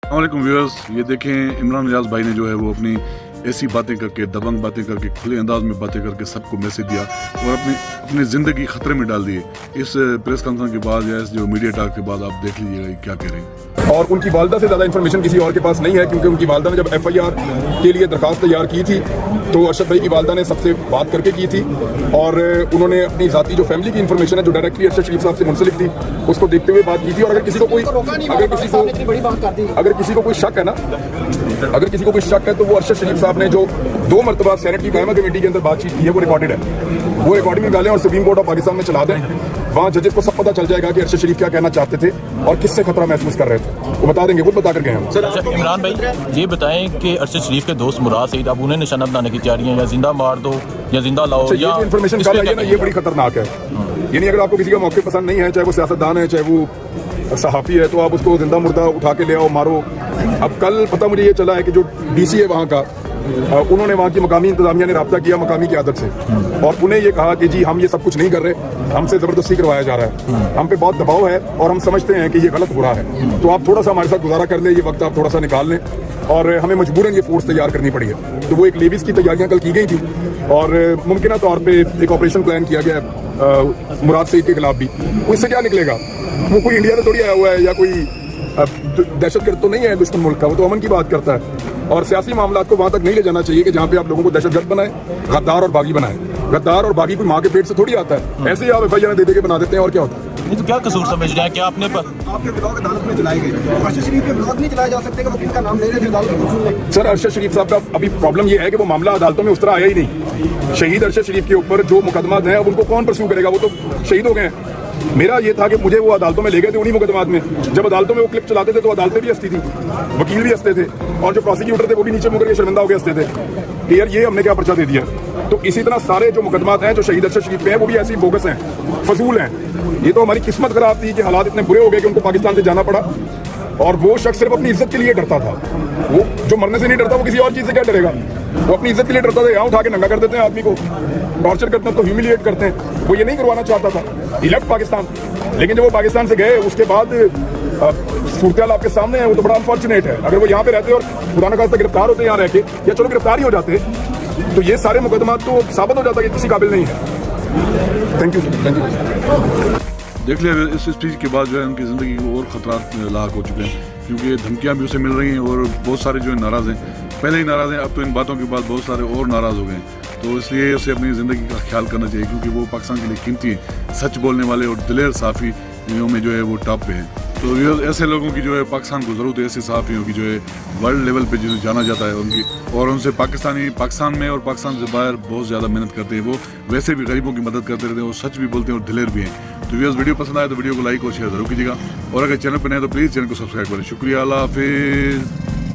अस्सलामुअलैकुम व्यूअर्स, ये देखें इमरान रियाज भाई ने जो है वो अपनी ऐसी बातें करके, दबंग बातें करके, खुले अंदाज में बातें करके सबको मैसेज दिया और अपनी ज़िंदगी खतरे में डाल दी। इस प्रेस कॉन्फ्रेंस के बाद या इस जो मीडिया टॉक के बाद आप देख लीजिएगा क्या कह रहे हैं। और उनकी वालदा से ज़्यादा इन्फॉर्मेशन किसी और के पास नहीं है, क्योंकि उनकी वालदा ने जब FIR के लिए दरखास्त तैयार की थी तो अरशद भाई की वालदा ने सबसे बात करके की थी और उन्होंने अपनी ज़ाती जो फैमिली की इन्फॉर्मेशन है जो डायरेक्टली अरशद शरीफ साहब से मुंसलिक थी उसको देखते हुए बात की थी। और अगर किसी को कोई शक है ना, अगर किसी को कोई शक है तो वो अरशद शरीफ साहब ने जो 2 मरतबा सेनेट की कायमा कमेटी के अंदर बातचीत की है वो रिकॉर्डेड है, वो रिकॉर्डिंग निकालें और सुप्रीम कोर्ट ऑफ पाकिस्तान में चला दें। वहाँ जजेस को सब पता चल जाएगा कि अरशद शरीफ क्या कहना चाहते थे और किससे खतरा महसूस कर रहे थे, वो बता देंगे, खुद बता कर गए हम। इमरान भाई ये बताएं कि अरशद शरीफ के दोस्त मुराद सईद, अब उन्हें निशाना बनाने की तैयारियां, या जिंदा मार दो या जिंदा लाओ, ये जो इन्फॉर्मेशन कल आई है ना, ये बड़ी खतरनाक है। यानी अगर आपको किसी का मौके पसंद नहीं है, चाहे वो सियासतदान है चाहे वो सहाफ़ी है, तो आप उसको जिंदा मुर्दा उठा के ले आओ, मारो। अब कल पता मुझे ये चला है कि जो DC है वहाँ का, उन्होंने वहाँ की मकामी इंतजामिया ने रब्ता किया मकामी क़यादत से और उन्हें ये कहा कि जी हम ये सब कुछ नहीं कर रहे, हमसे ज़बरदस्ती करवाया जा रहा है, हम पे बहुत दबाव है और हम समझते हैं कि ये गलत हो रहा है, तो आप थोड़ा सा हमारे साथ गुजारा कर लें, ये वक्त आप थोड़ा सा निकाल लें। और हमें मजबूरन ये फोर्स तैयार करनी पड़ी है। तो वो एक लेविस की तैयारियां कल की गई थी और मुमकिन तौर पे एक ऑपरेशन प्लान किया गया मुराद सईद के खिलाफ भी। उससे क्या निकलेगा, वो कोई इंडिया से थोड़ी आया हुआ है या कोई दहशतगर्द तो नहीं है दुश्मन मुल्क का, वो तो अमन की बात करता है। और सियासी मामला को वहाँ तक नहीं ले जाना चाहिए कि जहाँ पे आप लोगों को दहशतगर्द बनाए, गद्दार और बागी बनाए। गद्दार और बागी कोई माँ के पेट से थोड़ी आता है, ऐसे ही आप FIR दे के बना देते हैं और क्या होता है। तो क्या कसूर समझ रहे हैं कि आपके ब्लॉग अदालत में चलाए गए, अरशद शरीफ के ब्लॉग नहीं चलाए जा सकते कि वकील का नाम ले रहे थे अदालत में? सर, अरशद शरीफ साहब का अभी प्रॉब्लम ये है कि वो मामला अदालतों में उस तरह आया ही नहीं। शहीद अरशद शरीफ के ऊपर जो मुकदमा हैं अब उनको कौन परस्यू करेगा, वो तो शहीद हो गए हैं। मेरा ये था कि मुझे वो अदालतों में ले गए थे उन्हीं मुकदमात में। जब अदालतों में वो क्लिप चलाते थे तो अदालतें भी हंसती थी, वकील भी हंसते थे और जो प्रोसिक्यूटर थे वो भी नीचे मुकर के शर्मिंदा होकर हंसते थे कि यार ये हमने क्या पर्चा दे दिया। तो इसी तरह सारे जो मुकदमात हैं जो शहीद अरशद शरीफ पे हैं वो भी ऐसी बोगस हैं, फजूल हैं। ये तो हमारी किस्मत खराब थी कि हालात इतने बुरे हो गए कि उनको पाकिस्तान से जाना पड़ा और वो शख्स सिर्फ अपनी इज्जत के लिए डरता था। वो जो मरने से नहीं डरता वो किसी और चीज़ से क्या डरेगा, वो अपनी इज्जत के लिए डरता था। यहाँ उठा के नंगा कर देते हैं आदमी को, टॉर्चर करते हैं, तो ह्यूमिलिएट करते हैं। वो ये नहीं करवाना चाहता था, ही लेफ्ट पाकिस्तान। लेकिन जब वो पाकिस्तान से गए उसके बाद सूरत आपके सामने है, वो तो बड़ा अनफॉर्चुनेट है। अगर वो यहाँ पे रहते और खुदा न खास्ता गिरफ्तार होते यहाँ रह के, या चलो गिरफ्तार ही हो जाते, तो ये सारे मुकदमा तो साबित हो जाता कि किसी काबिल नहीं है। Thank you. देख लिया, इस स्पीच के बाद जो है उनकी ज़िंदगी को और ख़तरात लाक हो चुके हैं, क्योंकि धमकियाँ भी उसे मिल रही हैं और बहुत सारे जो है नाराज़ हैं, पहले ही नाराज़ हैं, अब तो इन बातों के बाद बहुत सारे और नाराज़ हो गए। तो इसलिए उसे अपनी ज़िंदगी का ख्याल करना चाहिए, क्योंकि वो पाकिस्तान के लिए कीमती है, सच बोलने वाले और दिलेर सहाफ़ियों में जो है वो टॉप पे है। तो ये ऐसे लोगों की जो है पाकिस्तान को ज़रूरत है, ऐसे सहाफ़ियों की जो है वर्ल्ड लेवल पे जो जाना जाता है उनकी, और उनसे पाकिस्तान में और पाकिस्तान से बाहर बहुत ज़्यादा मेहनत करते हैं। वो वैसे भी गरीबों की मदद करते रहते हैं, वो सच भी बोलते हैं और दिलेर भी हैं। तो वीडियो पसंद आए तो वीडियो को लाइक और शेयर ज़रूर कीजिएगा और अगर चैनल पर नए तो प्लीज़ चैनल को सब्सक्राइब करें। शुक्रिया, अल्लाह हाफिज़।